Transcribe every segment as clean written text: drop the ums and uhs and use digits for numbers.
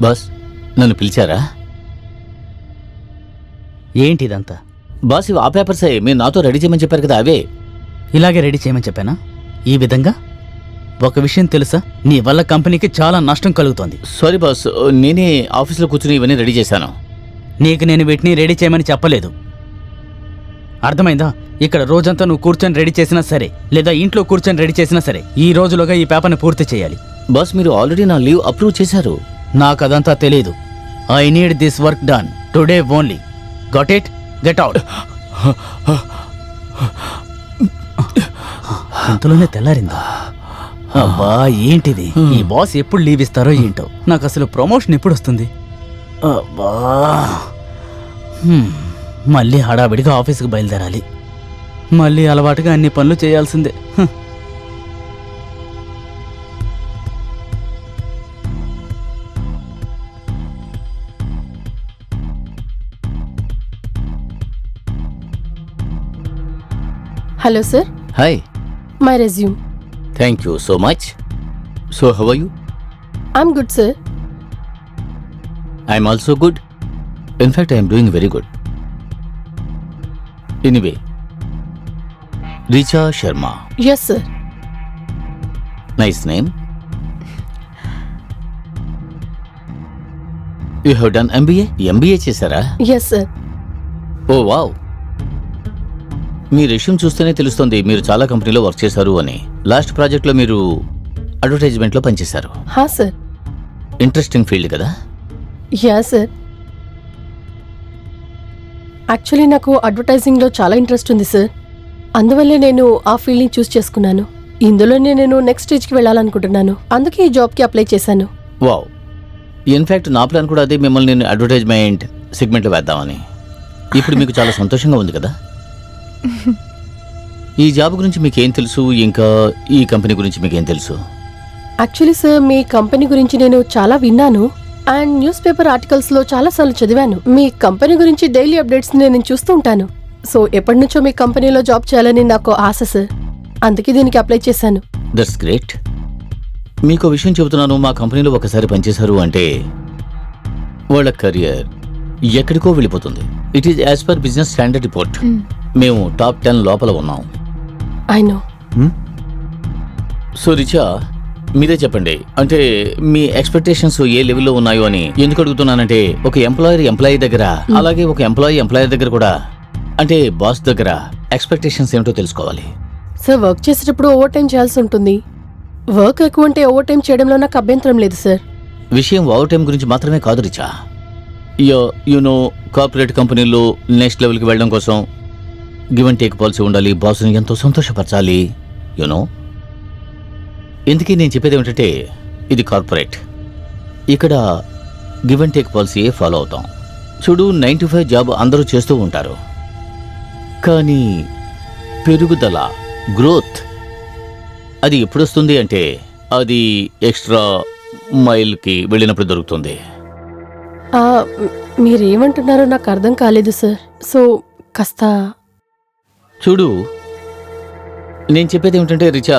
Boss, నన్ను పిలిచారా? ఏంటిదంతా? బాస్, ఇవి ఆ పేపర్సే. మీరు నాతో రెడీ చేయమని చెప్పారు కదా, అవే. ఇలాగే రెడీ చేయమని చెప్పానా? ఈ విధంగా? ఒక విషయం తెలుసా, నీ వల్ల కంపెనీకి చాలా నష్టం కలుగుతోంది. సారీ బాస్, నేనే ఆఫీస్లో కూర్చుని ఇవన్నీ రెడీ చేశాను. నీకు నేను వీటిని రెడీ చేయమని చెప్పలేదు, అర్థమైందా? ఇక్కడ రోజంతా నువ్వు కూర్చొని రెడీ చేసినా సరే, లేదా ఇంట్లో కూర్చొని రెడీ చేసినా సరే, ఈ రోజులోగా ఈ పేపర్ని పూర్తి చేయాలి. బాస్, మీరు ఆల్రెడీ నా లీవ్ అప్రూవ్ చేశారు. నాకు అదంతా తెలీదు. I need this work done today only. Got it? Get out. ఇంతలోనే తెల్లారిందా? అబ్బా, ఏంటిది? ఈ బాస్ ఎప్పుడు లీవ్ ఇస్తారో ఏంటో. నాకు అసలు ప్రమోషన్ ఎప్పుడు వస్తుంది? అబ్బా, మళ్ళీ హడావిడిగా ఆఫీస్కి బయలుదేరాలి. మళ్ళీ అలవాటుగా అన్ని పనులు చేయాల్సిందే. Hello, sir. Hi. My resume. Thank you so much. So, how are you? I'm good, sir. I'm also good. In fact, I'm doing very good. Anyway, Richa Sharma. Yes, sir. Nice name. You have done MBA? MBA చేశారా? Yes, sir. Oh, wow. మీ resume చూస్తేనే తెలుస్తుంది మీరు చాలా కంపెనీలో work చేశారు అని. Last ప్రాజెక్ట్లో మీరు అడ్వర్టైజ్మెంట్లో పనిచేశారు. హా, సార్. ఇంట్రెస్టింగ్ ఫీల్డ్ కదా? Yeah, sir. యాక్చువల్లీ నాకు అడ్వర్టైజింగ్లో చాలా ఇంట్రెస్ట్ ఉంది, సార్. అందువల్లే నేను ఆ ఫీల్డ్ని చూస్ చేసుకున్నాను. ఇందులోనే నేను నెక్స్ట్ స్టేజ్కి వెళ్ళాలనుకుంటున్నాను. అందుకే ఈ జాబ్కి అప్లై చేశాను. వావ్. ఇన్ఫ్యాక్ట్ నా ప్లాన్ కూడా అదే, మిమ్మల్ని నేను అడ్వర్టైజ్మెంట్ సెగ్మెంట్లో వేద్దామని. ఇప్పుడు మీకు చాలా సంతోషంగా ఉంది కదా? ఈ జాబ్ గురించి మీకేం తెలుసు, ఇంకా ఈ కంపెనీ గురించి మీకేం తెలుసు? యాక్చువల్లీ సార్, మీ కంపెనీ గురించి నేను చాలా విన్నాను అండ్ న్యూస్ పేపర్ ఆర్టికల్స్లో చాలాసార్లు చదివాను. మీ కంపెనీ గురించి డైలీ అప్డేట్స్ నేను చూస్తూ ఉంటాను. సో ఎప్పటి నుంచో మీ కంపెనీలో జాబ్ చేయాలని నాకు ఆశ, సార్. అందుకే దీనికి అప్లై చేశాను. That's great. మీకు విషయం చెబుతున్నాను, మా కంపెనీలో ఒకసారి పనిచేశారు అంటే వాళ్ళ కెరియర్ ఎక్కడికో వెళ్ళిపోతుంది. It is as per business standard report. మేము టాప్ 10 లోపల ఉన్నాం. I know. సో రిచా, మీరే చెప్పండి, అంటే మీ ఎక్స్పెక్టేషన్స్ ఏ లెవెల్లో ఉన్నాయో అని. ఎందుకు అడుగుతున్నానంటే, ఒక ఎంప్లాయీ దగ్గర, అలాగే ఒక ఎంప్లాయర్ దగ్గర కూడా, అంటే బాస్ దగ్గర ఎక్స్పెక్టేషన్స్ ఏమిటో తెలుసుకోవాలి. సార్, వర్క్ చేసేటప్పుడు ఓవర్ టైం చేయాల్సి ఉంటుంది. వర్క్ ఎక్కువ ఉంటే ఓవర్ టైం చేయడంలో నాకు అభ్యంతరం లేదు, సార్. విషయం ఓవర్ టైం గురించి మాత్రమే కాదు రిచా. యూనో, కార్పొరేట్ కంపెనీల్లో నెక్స్ట్ లెవెల్కి వెళ్ళడం కోసం గివ్ అండ్ టేక్ పాలసీ ఉండాలి. బాస్ని ఎంతో సంతోషపరచాలి. యూనో, ఎందుకే నేను చెప్పేది ఏమిటంటే, ఇది కార్పొరేట్. ఇక్కడ గివ్ అండ్ టేక్ పాలసీయే ఫాలో అవుతాం. చూడు, 9 to 5 జాబ్ అందరూ చేస్తూ ఉంటారు, కానీ పెరుగుదల, గ్రోత్, అది ఎప్పుడు వస్తుంది అంటే అది ఎక్స్ట్రా మైల్కి వెళ్ళినప్పుడు దొరుకుతుంది. మీరేమంటున్నారో నాకు అర్థం కాలేదు, సార్. సో కాస్త చూడు, నేను చెప్పేది ఏమిటంటే రిచా,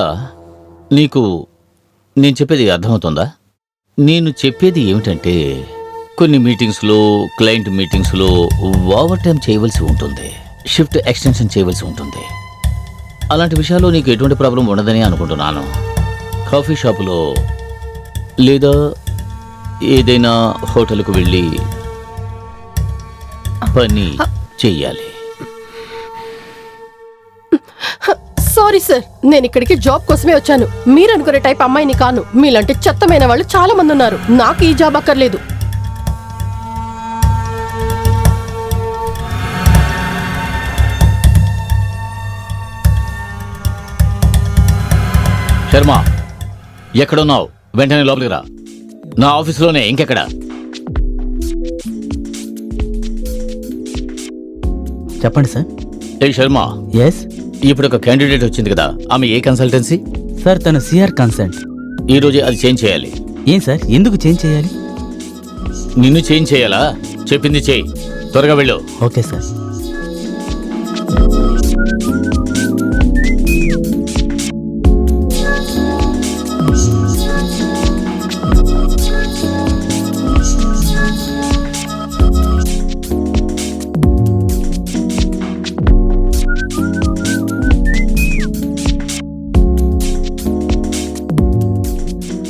నీకు నేను చెప్పేది అర్థమవుతుందా? నేను చెప్పేది ఏమిటంటే, కొన్ని మీటింగ్స్లో, క్లయింట్ మీటింగ్స్లో ఓవర్ టైం చేయవలసి ఉంటుంది, షిఫ్ట్ ఎక్స్టెన్షన్ చేయవలసి ఉంటుంది. అలాంటి విషయాల్లో నీకు ఎటువంటి ప్రాబ్లం ఉండదని అనుకుంటున్నాను. కాఫీ షాపులో లేదా ఏదైనా హోటల్కు వెళ్ళి పని చెయ్యాలి. సారీ సార్, నేను ఇక్కడికి జాబ్ కోసమే వచ్చాను. మీరు అనుకునే టైప్ అమ్మాయిని కాను. మీలాంటి చెత్తమైన వాళ్ళు చాలా మంది ఉన్నారు. నాకు ఈ జాబ్ అక్కర్లేదు. శర్మ, ఎక్కడున్నావు? వెంటనే లోపలికి రా. నా ఆఫీసులోనే, ఇంకెక్కడ? చెప్పండి సార్. ఏ శర్మ, ఎస్. ఇప్పుడు ఒక క్యాండిడేట్ వచ్చింది కదా, ఆమె ఏ కన్సల్టెన్సీ? సార్, తను సిఆర్ కన్సల్ట్. ఈ రోజే అది చేంజ్ చేయాలి. ఏం సార్, ఎందుకు చేంజ్ చేయాలి? నిన్ను చేంజ్ చేయాలా? చెప్పింది చేయి, త్వరగా వెళ్ళు. Okay sir.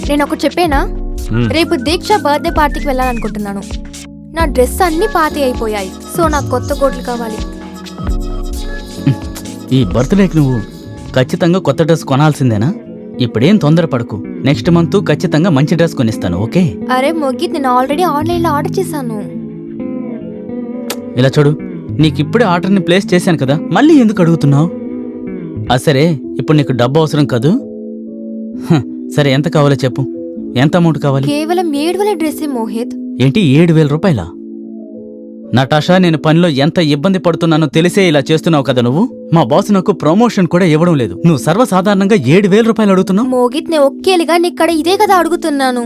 నేను ఒకటి చెప్పేనా? రేపు దీక్ష బర్త్డే పార్టీకి వెళ్ళాలనుకుంటున్నాను. నా డ్రెస్ అన్ని పాతి అయిపోయాయి. సో నాకు కొత్త కోట్లు కావాలి. ఈ బర్త్డేకి నువ్వు ఖచ్చితంగా కొత్త డ్రెస్ కొనాల్సిందేనా? ఇప్పుడేం తొందరపడకు. నెక్స్ట్ మంత్ ఖచ్చితంగా మంచి డ్రెస్ కొనిస్తాను, ఓకే? అరే మోహిత్, నేను ఆల్రెడీ ఆన్లైన్లో ఆర్డర్ చేశాను. ఇలా చూడు, నీకిప్పుడే ఆర్డర్ని ప్లేస్ చేశాను కదా, మళ్ళీ ఎందుకు అడుగుతున్నావు? సరే, ఇప్పుడు నీకు డబ్బు అవసరం కదూ? సరే, ఎంత కావాలో చెప్పు. ఎంత అమౌంట్ కావాలి? కేవలం 7,000 డ్రెస్సే మోహిత్. ఏంటి 7,000 రూపాయలా? నటాషా, నేను పనిలో ఎంత ఇబ్బంది పడుతున్నానో తెలిసే ఇలా చేస్తున్నావు కదా నువ్వు. మా బాస్ నాకు ప్రమోషన్ కూడా ఇవ్వడం లేదు. నువ్వు సర్వసాధారణంగా 7,000 రూపాయలు అడుగుతున్నావు. మోహిత్, నేను ఒకేలిగా నీక్కడ ఇదే కదా అడుగుతున్నాను.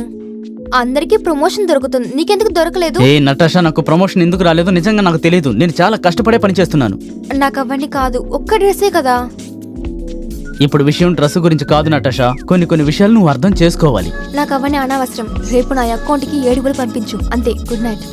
అందరికీ ప్రమోషన్ దొరుకుతుంది, నీకెందుకు దొరకలేదు? ఏ నటాషా, నాకు ప్రమోషన్ ఎందుకు రాలేదు నిజంగా నాకు తెలియదు. నేను చాలా కష్టపడే పని చేస్తున్నాను. నాకు అవన్నీ కాదు, ఒక్క డ్రెస్సే కదా. ఇప్పుడు విషయం డ్రెస్ గురించి కాదు నటాషా, కొన్ని విషయాలు నువ్వు అర్థం చేసుకోవాలి. నాకు అవన్నీ అనవసరం. రేపు నా అకౌంట్కి 7,000 పంపించు, అంతే. Good night.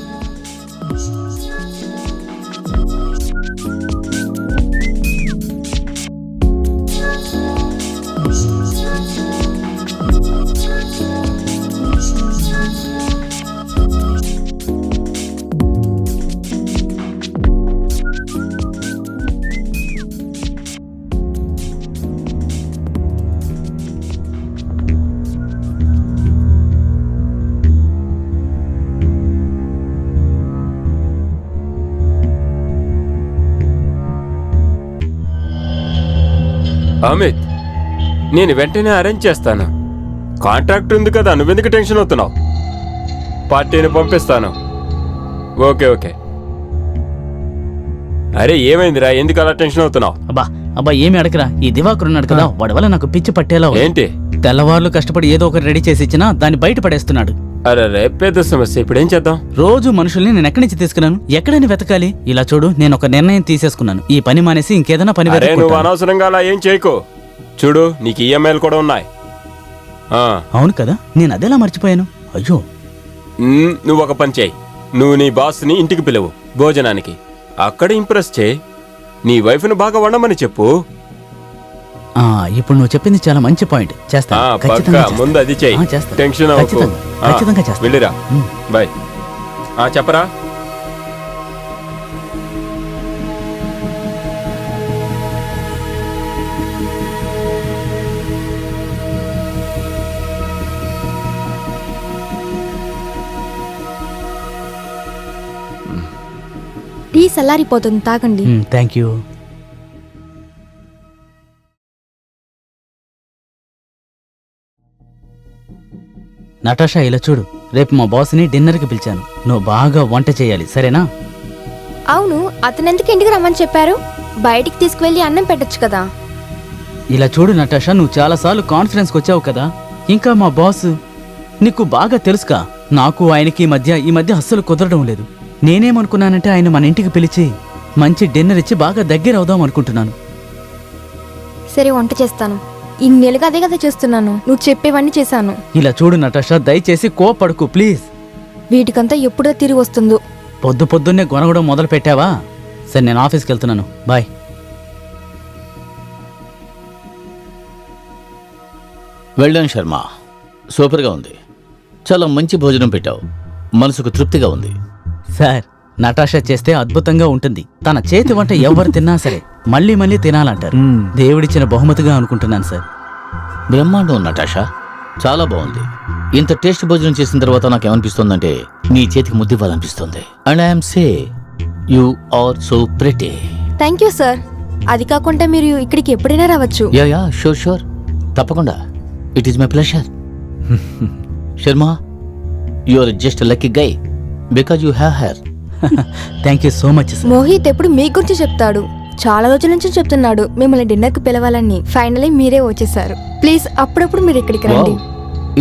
అమిత్, నేను వెంటనే అరేంజ్ చేస్తాను. కాంట్రాక్ట్ ఉంది కదా, నువ్వెందుకు టెన్షన్ అవుతున్నావు? పార్టీని పంపిస్తాను. Okay okay. అరే ఏమైందిరా, ఎందుకు అలా టెన్షన్ అవుతున్నావు? అబ్బా ఏమి అడగరా. ఈ దివాకర్ ఉన్నాడు కదా, వాడి వల్ల నాకు పిచ్చి పట్టేలా ఉంది. ఏంటి? తెల్లవార్లు కష్టపడి ఏదో ఒకటి రెడీ చేసి ఇచ్చినా దాన్ని బయట పడేస్తున్నాడు. అరే పెద్ద సమస్య. ఇప్పుడు ఏం చేద్దాం? రోజు మనుషుల్ని నేను ఎక్కడి నుంచి తీసుకున్నాను? ఎక్కడని వెతకాలి? ఇలా చూడు, నేను ఒక నిర్ణయం తీసేసుకున్నాను. ఈ పని మానేసి ఇంకేదైనా పని అరే నువ్వు వెతుక్కుంటాను. అనవసరంగా అలా ఏం చేయకు. చూడు, నీకు ఈఎంఐలు కూడా ఉన్నాయి. అవును కదా, నేను అదేలా మర్చిపోయాను. అయ్యో. నువ్వు ఒక పని చేయి. నువ్వు నీ బాస్ని ఇంటికి పిలువు భోజనానికి. అక్కడ ఇంప్రెస్ చేయి. నీ వైఫ్ను బాగా వండమని చెప్పు. ఇప్పుడు నువ్వు చెప్పింది చాలా మంచి పాయింట్. చేస్తా, ఖచ్చితంగా చేస్తా. ముందు అది చెయ్యి. చేస్తా. టెన్షన్ అవ్వకు. ఖచ్చితంగా చేస్తా. వెళ్ళిరా. బాయ్. చెప్పరా. టీ చల్లారిపోతుంది, తాగండి. Thank you. నటాషా, ఇలా చూడు, రేపు మా బాస్ని డిన్నర్కి పిలిచాను. నువ్వు బాగా వంట చేయాలి, సరేనా? అవును, అతనెందుకు ఇంటికి రమ్మని చెప్పారు? బయటికి తీసుకువెళ్ళి అన్నం పెట్టొచ్చు కదా. ఇలా చూడు నటాషా, నువ్వు చాలాసార్లు కాన్ఫరెన్స్కి వచ్చావు కదా. ఇంకా మా బాస్ నీకు బాగా తెలుసుకా. నాకు ఆయనకి ఈ మధ్య అస్సలు కుదరడం లేదు. నేనేమనుకున్నానంటే ఆయన మన ఇంటికి పిలిచి మంచి డిన్నర్ ఇచ్చి బాగా దగ్గర అవుదాం అనుకుంటున్నాను. సరే, వంట చేస్తాను. ఇన్నేళ్ళుగా అదే కదా చేస్తున్నాను. నువ్వు చెప్పేవన్నీ చేశాను. ఇలా చూడు నటాషా, దయచేసి కోపడకు ప్లీజ్. వీటికంతా ఎప్పుడో తిరిగి వస్తుందో. పొద్దున్నే గొనగడం మొదలు పెట్టావా? సరే, నేను ఆఫీస్కి వెళ్తున్నాను. బాయ్. వెల్డన్ శర్మ, సూపర్గా ఉంది. చాలా మంచి భోజనం పెట్టావు. మనసుకు తృప్తిగా ఉంది. సార్, నటాషా చేస్తే అద్భుతంగా ఉంటుంది. తన చేతి వంట ఎవరు తిన్నా సరే మళ్ళీ మళ్ళీ తినాలంటారు. దేవుడిచ్చిన బహుమతిగా అనుకుంటున్నాను సార్. బ్రహ్మాండం నటాషా, చాలా బాగుంది. ఇంత టేస్ట్ భోజనం చేసిన తర్వాత నాకేమనిపిస్తుందంటే నీ చేతికి ముద్దివ్వాలనిపిస్తుంది. And I'm say you are so pretty. Thank you sir. అది కాకుండా మీరు ఇక్కడికి ఎప్పుడైనా రావచ్చు. యా షూర్ తప్పకుండా. It is my pleasure. Sharma, you are just lucky guy because you have hair. Thank you so much sir. Mohit ఎప్పుడు మీ గురించి చెప్తాడు. చాలా రోజుల నుంచి చెప్తున్నాడు మిమ్మల్ని డిన్నర్కి పిలవాలని. ఫైనలీ మీరే వచ్చేసారు. ప్లీజ్ అప్పుడప్పుడు మీరు ఇక్కడికి రండి.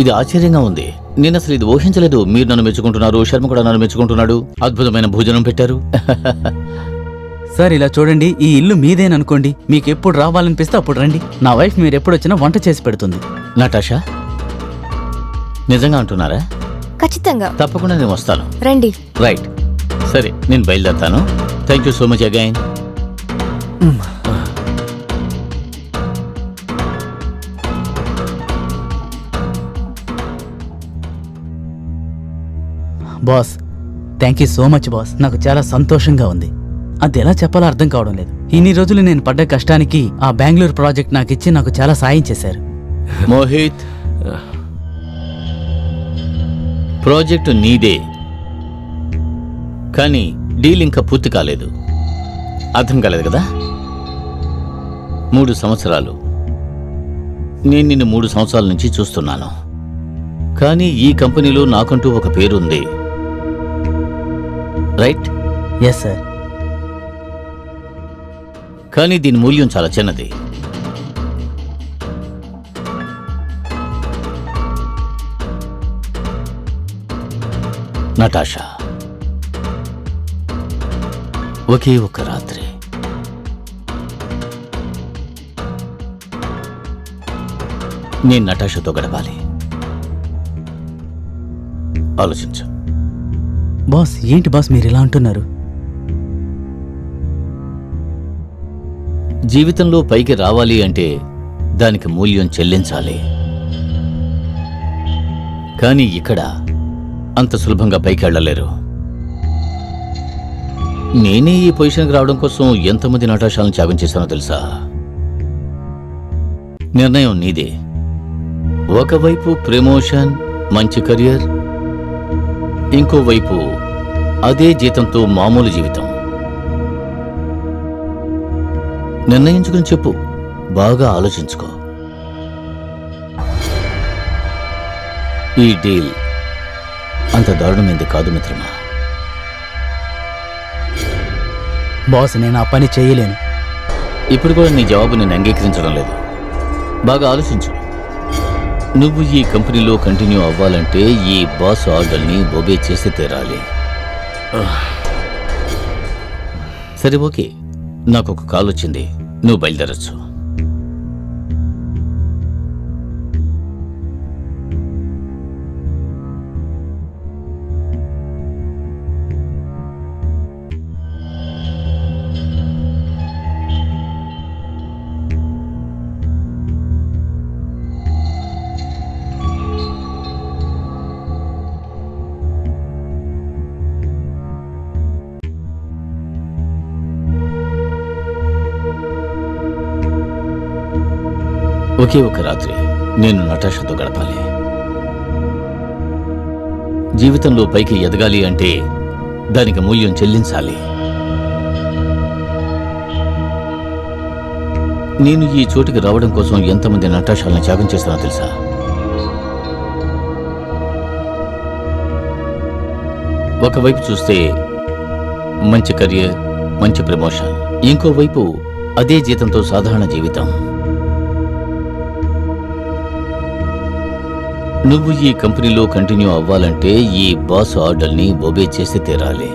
ఇది ఆశ్చర్యంగా ఉంది. నేను అసలు ఇది ఊహించలేదు. మీరు నన్ను మెచ్చుకుంటున్నారు, శర్మ కూడా నన్ను మెచ్చుకుంటున్నాడు. అద్భుతమైన భోజనం పెట్టారు. సార్, ఇలా చూడండి, ఈ ఇల్లు మీదేననుకోండి. మీకు ఎప్పుడు రావాలనిపిస్తే అప్పుడు రండి. నా వైఫ్ మీరు ఎప్పుడు వచ్చినా వంట చేసి పెడుతుంది. నటాషా, నిజంగా అంటున్నారా? ఖచ్చితంగా. తప్పకుండా నేను వస్తాను. రండి. రైట్, సరే నేను బయలుదేరుతాను. Thank you so much again. Boss thank you so much boss. నాకు చాలా సంతోషంగా ఉంది. అది ఎలా చెప్పాలో అర్థం కావడం లేదు. ఇన్ని రోజులు నేను పడ్డ కష్టానికి ఆ బెంగళూరు ప్రాజెక్ట్ నాకు ఇచ్చి నాకు చాలా సాయం చేశారు. మోహిత్, ప్రాజెక్టు నీదే, కానీ డీల్ ఇంకా పూర్తి కాలేదు. అర్థం కాలేదు కదా? 3 సంవత్సరాలు నేను నిన్ను 3 సంవత్సరాల నుంచి చూస్తున్నాను. కానీ ఈ కంపెనీలో నాకంటూ ఒక పేరుంది, రైట్? Yes sir. కానీ దీని మూల్యం చాలా చిన్నది. నటాషా, ఒకే ఒక్క రాత్రి నేను నటాషాతో గడపాలి. ఆలోచించు. బాస్ ఏంటి బాస్ మీరు ఇలా అంటున్నారు? జీవితంలో పైకి రావాలి అంటే దానికి మూల్యం చెల్లించాలి. కానీ ఇక్కడ అంత సులభంగా పైకి వెళ్ళలేరు. నేనే ఈ పొజిషన్కి రావడం కోసం ఎంతమంది నటాషాలను త్యాగం చేశానో తెలుసా? నిర్ణయం నీదే. ఒకవైపు ప్రమోషన్, మంచి కెరియర్, ఇంకోవైపు అదే జీతంతో మామూలు జీవితం. నిర్ణయించుకుని చెప్పు, బాగా ఆలోచించుకో. ఈ డీల్ అంత దారుణమైంది కాదు మిత్రమా. బాస్ నేను ఆ పని చేయలేను. ఇప్పుడు కూడా నీ జవాబు నేను అంగీకరించడం లేదు. బాగా ఆలోచించు. నువ్వు ఈ కంపెనీలో కంటిన్యూ అవ్వాలంటే ఈ బాస్ ఆర్డర్ని ఒబే చేసి తీరాలి. సరే, ఓకే, నాకు ఒక కాల్ వచ్చింది, నువ్వు బయలుదేరచ్చు. ఒకే ఒక రాత్రి నేను నటాషాతో గడపాలి. జీవితంలో పైకి ఎదగాలి అంటే దానికి మూల్యం చెల్లించాలి. నేను ఈ చోటికి రావడం కోసం ఎంతమంది నటాషాలను త్యాగం చేస్తానో తెలుసా? ఒకవైపు చూస్తే మంచి కెరియర్, మంచి ప్రమోషన్, ఇంకోవైపు అదే జీతంతో సాధారణ జీవితం. నువ్వు ఈ కంపెనీలో కంటిన్యూ అవ్వాలంటే ఈ బాస్ ఆర్డర్ని ఒబే చేసి తీరాలి.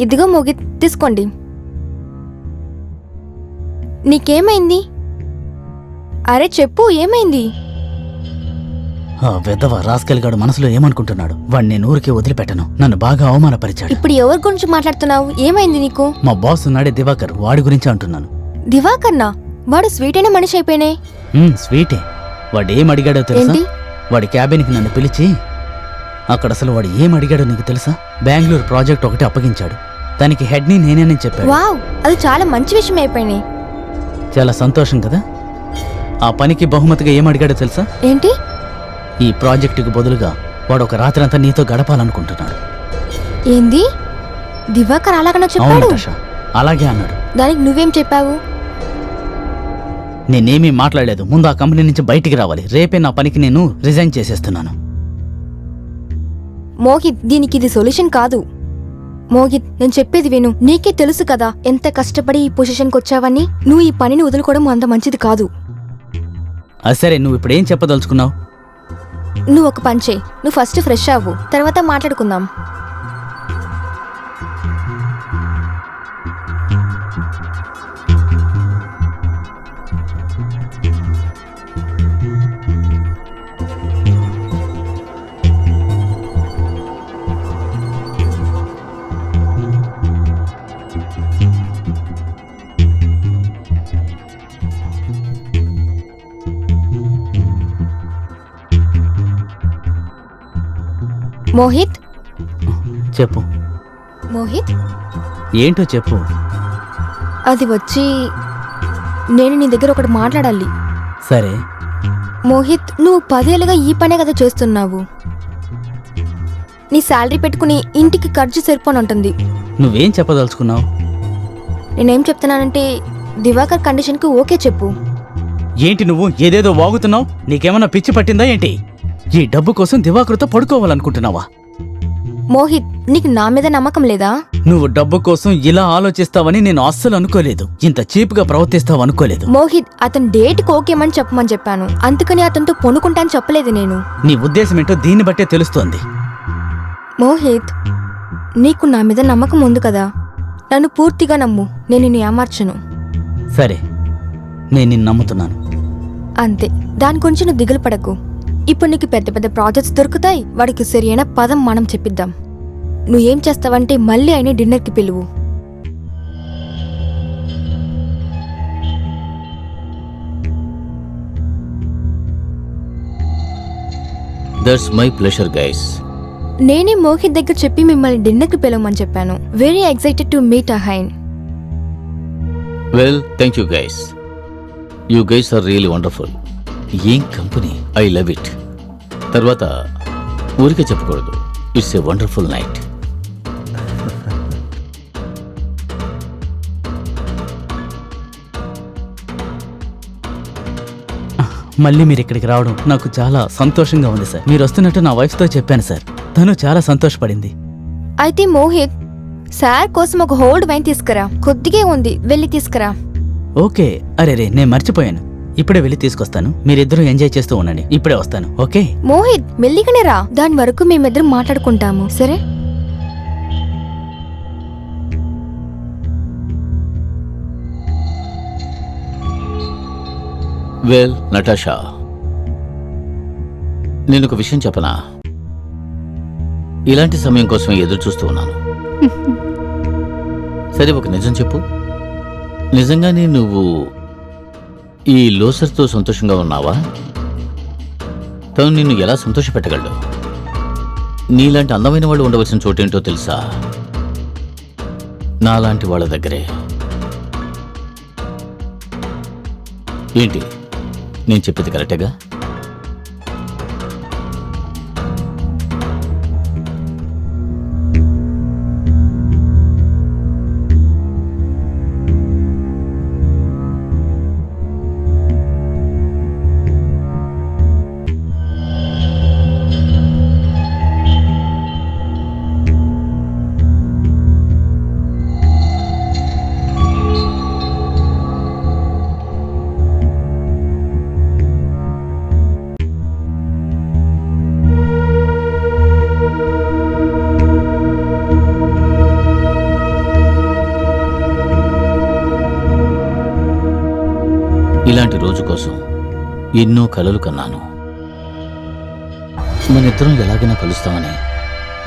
ఇదిగో మోగి, తీసుకోండి. నీకేమైంది? అరే చెప్పు, ఏమైంది? ఆ వెధవ రాస్కెల్గాడు మనసులో ఏమనుకుంటున్నాడు? వాడిని నేను ఊరికే వదిలిపెట్టను. నన్ను బాగా అవమానపరిచాడు. ఇప్పుడు ఎవరి గురించి మాట్లాడుతున్నావు? ఏమైంది నీకు? మా బాస్ ఉన్నాడే దివాకర్, వాడి గురించి అంటున్నాను. దివాకర్నా? వాడు స్వీట్ అయిన మనిషి అయిపోయినే. స్వీటే. వాడు ఏం అడిగాడో తెలుసా? ఏంటి? వాడి క్యాబిన్కి నన్ను పిలిచి, అక్కడ అసలు వాడు ఏం అడిగాడో నీకు తెలుసా? బెంగళూరు ప్రాజెక్ట్ ఒకటి అప్పగించాడు. దానికి హెడ్ని నేనేనని చెప్పాడు. వావ్, అది చాలా మంచి విషయం అయిపోయినాయి. చాలా సంతోషం కదా? ఆ పనికి బహుమతిగా ఏం అడిగాడో తెలుసా? ఏంటి? ఈ ప్రాజెక్టుకు బదులుగా వాడు ఒక రాత్రంతా నీతో గడపాలనుకుంటున్నాడు. ఏంది? దివాకర్ అలాగనో అవును చెప్పాడు? నటాషా, అలాగే అన్నాడు. దానికి నువ్వేం చెప్పావు? నేనేమీ మాట్లాడలేదు. ముందు ఆ కంపెనీ నుంచి బయటికి రావాలి. రేపే నా పనికి నేను రిజైన్ చేసేస్తున్నాను. మోహిత్, దీనికి ఇది సొల్యూషన్ కాదు. మోహిత్, నేను చెప్పేది విను. నీకే తెలుసు కదా ఎంత కష్టపడి ఈ పొజిషన్కి వచ్చావని. నువ్వు ఈ పనిని వదులుకోవడం అంత మంచిది కాదు. సరే, నువ్వు ఇప్పుడు ఏం చెప్పదలుచుకున్నావు? నువ్వు ఒక పని చేయి. నువ్వు ఫస్ట్ ఫ్రెష్ అవ్వు, తర్వాత మాట్లాడుకుందాం. మోహిత్, చెప్పు. మోహిత్, ఏంటో చెప్పు. అది వచ్చి నేను నీ దగ్గర ఒకటి మాట్లాడాలి. సరే. మోహిత్, నువ్వు 10 ఏళ్ళుగా ఈ పనే కదా చేస్తున్నావు. నీ శాలరీ పెట్టుకుని ఇంటికి ఖర్చు సరిపోనుంటుంది. నువ్వేం చెప్పదలుచుకున్నావు? నేనేం చెప్తున్నానంటే దివాకర్ కండిషన్కి ఓకే చెప్పు. ఏంటి నువ్వు ఏదేదో వాగుతున్నావు? నీకేమన్నా పిచ్చి పట్టిందా ఏంటి? ఈ డబ్బు కోసం దివాకర్తో పడుకోవాలనుకుంటున్నావా? మోహిత్, నీకు నా మీద నమ్మకం లేదా? నువ్వు డబ్బు కోసం ఇలా ఆలోచిస్తావని నేను అస్సలు అనుకోలేదు. ఇంత చీప్గా ప్రవర్తిస్తావు అనుకోలేదు. మోహిత్, అతను డేట్కి ఓకేమని చెప్పమని చెప్పాను. అందుకని అతనితో పొనుకుంటాను చెప్పలేదు నేను. నీ ఉద్దేశం ఏంటో దీన్ని బట్టే తెలుస్తోంది. మోహిత్, నీకు నా మీద నమ్మకం ఉంది కదా. నన్ను పూర్తిగా నమ్ము. నేను నిన్ను ఏమార్చను. సరే, నేను నిన్ను నమ్ముతున్నాను. అంతే. దాని గురించి నువ్వు దిగులు పడకు. ఇప్పుడు నీకు పెద్ద పెద్ద ప్రాజెక్ట్స్ దొరుకుతాయి. వాడికి సరియైన పదం మనం చెప్పిద్దాం. నువ్వేం చేస్తావంటే మళ్ళీ ఆయన డిన్నర్కి పిలువు. That's my pleasure guys. నేనే మోహిత్ దగ్గర చెప్పి మిమ్మల్ని డిన్నర్కి పిలవమని చెప్పాను. Very excited to meet again. Well, thank you guys. You guys are really wonderful. ఏం కంపెనీ, ఐ లవ్ ఇట్. తర్వాత ఊరికే చెప్పకూడదు, ఇట్స్ ఏ వండర్ఫుల్ నైట్. మళ్ళీ మీరు ఇక్కడికి రావడం నాకు చాలా సంతోషంగా ఉంది సార్. మీరు వస్తున్నట్టు నా వైఫ్తో చెప్పాను సార్. తను చాలా సంతోషపడింది. అయితే మోహిత్, సార్ కోసం ఒక హోల్డ్ వైన్ తీసుకురా. కొద్దిగే ఉంది, వెళ్ళి తీసుకురా. ఓకే. అరే, నేను మర్చిపోయాను. ఇప్పుడే వెళ్ళి తీసుకొస్తాను. మీరిద్దరూ ఎంజాయ్ చేస్తూ ఉండండి. ఇప్పుడే వస్తాను. ఓకే. మోహిత్, మెల్లిగానే రా. దాని వరకు మేమిద్దరం మాట్లాడుకుంటాము, సరే? వెల్ నటాషా, నేను ఒక విషయం చెప్పనా? ఇలాంటి సమయం కోసం ఎదురు చూస్తూ ఉన్నాను. సరే, ఒక నిజం చెప్పు. నిజంగానే నువ్వు ఈ లోసర్తో సంతోషంగా ఉన్నావా? తను నిన్ను ఎలా సంతోషపెట్టగలడు? నీలాంటి అందమైన వాళ్ళు ఉండవలసిన చోటేంటో తెలుసా? నాలాంటి వాళ్ళ దగ్గరే. ఏంటి, నేను చెప్పేది కరెక్టేగా? ఇలాంటి రోజు కోసం ఎన్నో కలలు కన్నాను. మనిద్దరం ఎలాగైనా కలుస్తామని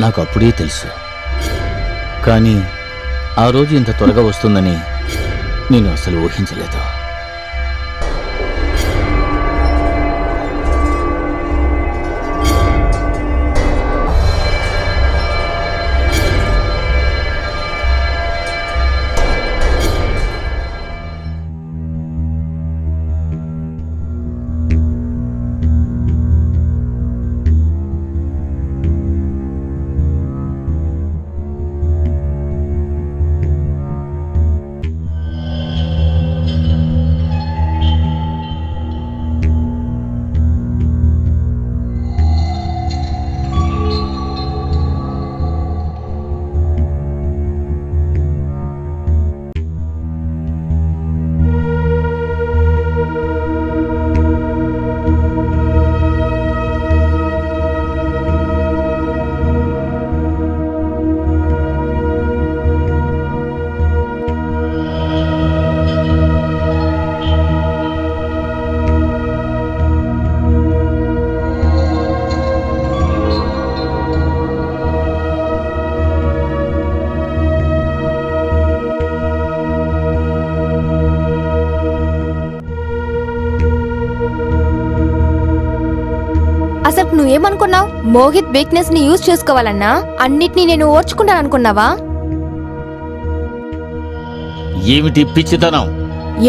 నాకు అప్పుడే తెలుసు. కానీ ఆ రోజు ఇంత త్వరగా వస్తుందని నేను అసలు ఊహించలేదు. నువ్వేమనుకున్నావు? మోహిత్ వీక్నెస్ ని యూజ్ చేసుకోవాలన్నా అన్నిటినీ నేను ఓర్చుకుంటాను అనుకున్నావా? ఏమిటి పిచ్చితనం?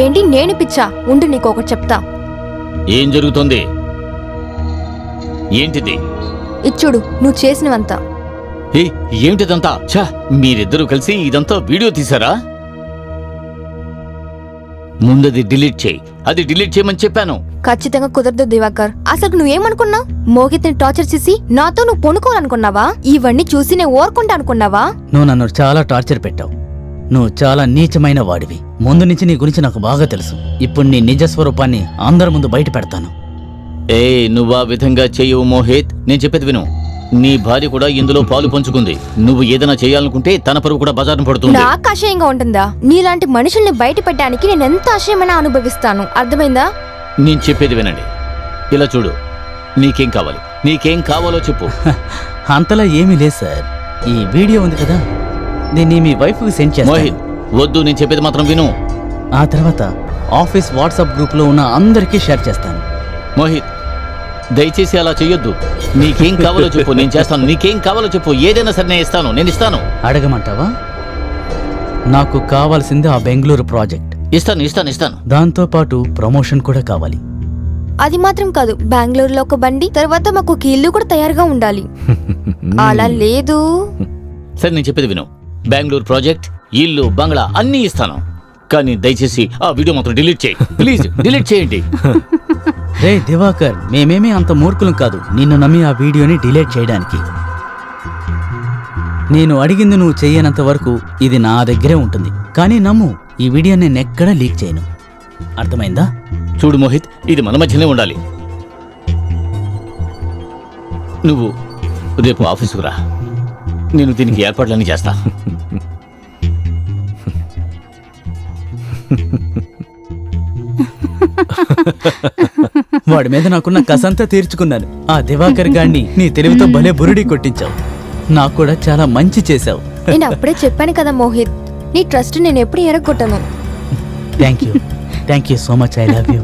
ఏంటి నేను పిచ్చా? ఉండు నీకు ఒకటి చెప్తా. ఏం జరుగుతుంది? ఏంటిది? ఇచ్చుడు నువ్వు చేసినవంతా. ఏ ఏమిటిదంతా? ఛా, మీరిద్దరూ కలిసి ఇదంతా వీడియో తీసారా? ముందది డిలీట్ చేయి. అది డిలీట్ చేయమని చెప్పాను. ఖచ్చితంగా కుదరదు దివాకర్. అసలు నువ్వేమనుకున్నావు? మోహిత్ ని టార్చర్ చేసి నాతో నువ్వు పొనుకోవాలనుకున్నావా? ఇవన్నీ చూసి నేను ఓర్కుంటా అనుకున్నావా? నువ్వు నన్ను చాలా టార్చర్ పెట్టావు. నువ్వు చాలా నీచమైన వాడివి. ముందు నుంచి నీ గురించి నాకు బాగా తెలుసు. ఇప్పుడు నీ నిజ స్వరూపాన్ని అందరి ముందు బయట పెడతాను. ఏ నువ్వా విధంగా చెయ్యవు మోహిత్. నేను చెప్పేది విను. నీ భార్య కూడా ఇందులో పాలు పంచుకుంది. నువ్వు ఏదైనా చేయాలనుకుంటే తన పరువు కూడా బజారును పడుతుంది. నాకు అసహ్యంగా ఉంటుందా? నీలాంటి మనుషుల్ని బయట పెట్టడానికి నేను ఎంత అసహ్యమైనా అనుభవిస్తాను. అర్థమైందా? నేను చెప్పేది వినండి. ఇలా చూడు, నీకేం కావాలి? నీకేం కావాలో చెప్పు. అంతలా ఏమీ లేదు సార్. ఈ వీడియో ఉంది కదా, దీన్ని మీ వైఫ్కి సెండ్ చేస్తాను. మోహిత్ వద్దు, నేను చెప్పేది మాత్రం విను. ఆ తర్వాత ఆఫీస్ వాట్సాప్ గ్రూప్లో ఉన్న అందరికీ షేర్ చేస్తాను. మోహిత్ దయచేసి అలా చెయ్యొద్దు. నీకేం కావాలో చెప్పు, నేను చేస్తాను. నీకేం కావాలో చెప్పు, ఏదైనా సరే నేను ఇస్తాను. నేను ఇస్తాను. అడగమంటావా? నాకు కావాల్సింది ఆ బెంగళూరు ప్రాజెక్ట్. ఇస్తాను ఇస్తాను ఇస్తాను. దాంతో పాటు ప్రమోషన్ కూడా కావాలి. అది మాత్రం కాదు, బెంగళూరులో ఒక బండి, తర్వాత మాకు ఒక ఇల్లు కూడా తయారుగా ఉండాలి. అలా లేదు. సరే నేను చెప్పేది విను. బెంగళూరు ప్రాజెక్ట్, ఇల్లు, బంగ్లా అన్నీ ఇస్తాను. కానీ దయచేసి ఆ వీడియో మాత్రం డిలీట్ చేయి. ప్లీజ్ డిలీట్ చేయండి. రే దివాకర్, మేమేమీ అంత మూర్ఖులం కాదు నిన్ను నమ్మి ఆ వీడియోని డిలీట్ చేయడానికి. నేను అడిగింది నువ్వు చెయ్యనంత వరకు ఇది నా దగ్గరే ఉంటుంది. కానీ నమ్ము, ఈ వీడియో నేను ఎక్కడా లీక్ చేయను. అర్థమైందా? చూడు మోహిత్, ఇది మన మధ్యనే ఉండాలి. నువ్వు రేపు ఆఫీసుకు రా. నేను దీనికి ఏర్పాట్లన్నీ చేస్తా. వాడి మీద నాకున్న కసంతా తీర్చుకున్నాను. ఆ దివాకర్ గాడిని నీ తెలివితో భలే బురుడి కొట్టించావు. నాకు కూడా చాలా మంచి చేశావు. నేను అప్పుడే చెప్పాను కదా మోహిత్, నీ ట్రస్ట్ నేను ఎప్పుడు ఎరగొట్టను. Thank you so much. I love you.